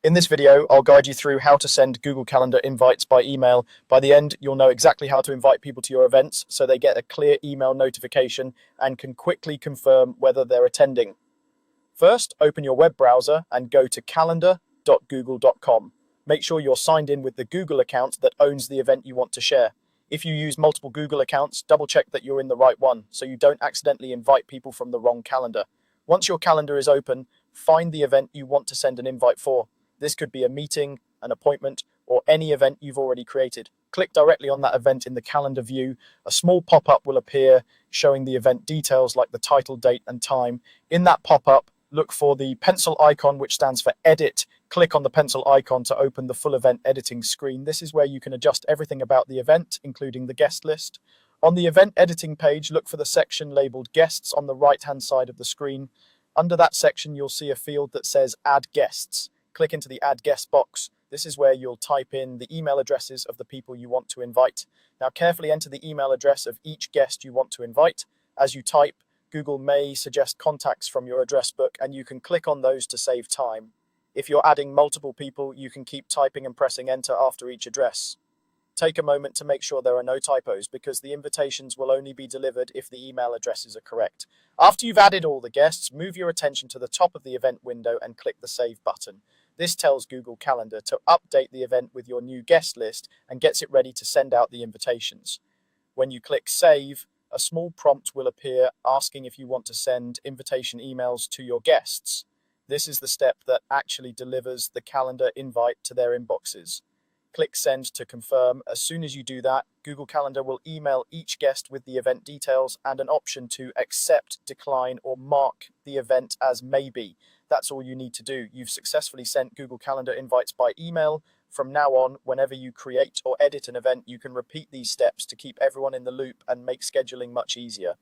In this video, I'll guide you through how to send Google Calendar invites by email. By the end, you'll know exactly how to invite people to your events so they get a clear email notification and can quickly confirm whether they're attending. First, open your web browser and go to calendar.google.com. Make sure you're signed in with the Google account that owns the event you want to share. If you use multiple Google accounts, double check that you're in the right one so you don't accidentally invite people from the wrong calendar. Once your calendar is open, find the event you want to send an invite for. This could be a meeting, an appointment, or any event you've already created. Click directly on that event in the calendar view. A small pop-up will appear showing the event details like the title, date, and time. In that pop-up, look for the pencil icon, which stands for Edit. Click on the pencil icon to open the full event editing screen. This is where you can adjust everything about the event, including the guest list. On the event editing page, look for the section labeled Guests on the right-hand side of the screen. Under that section, you'll see a field that says Add Guests. Click into the Add Guest box. This is where you'll type in the email addresses of the people you want to invite. Now, carefully enter the email address of each guest you want to invite. As you type, Google may suggest contacts from your address book, and you can click on those to save time. If you're adding multiple people, you can keep typing and pressing enter after each address. Take a moment to make sure there are no typos because the invitations will only be delivered if the email addresses are correct. After you've added all the guests, move your attention to the top of the event window and click the Save button. This tells Google Calendar to update the event with your new guest list and gets it ready to send out the invitations. When you click Save, a small prompt will appear asking if you want to send invitation emails to your guests. This is the step that actually delivers the calendar invite to their inboxes. Click Send to confirm. As soon as you do that, Google Calendar will email each guest with the event details and an option to accept, decline, or mark the event as maybe. That's all you need to do. You've successfully sent Google Calendar invites by email. From now on, whenever you create or edit an event, you can repeat these steps to keep everyone in the loop and make scheduling much easier.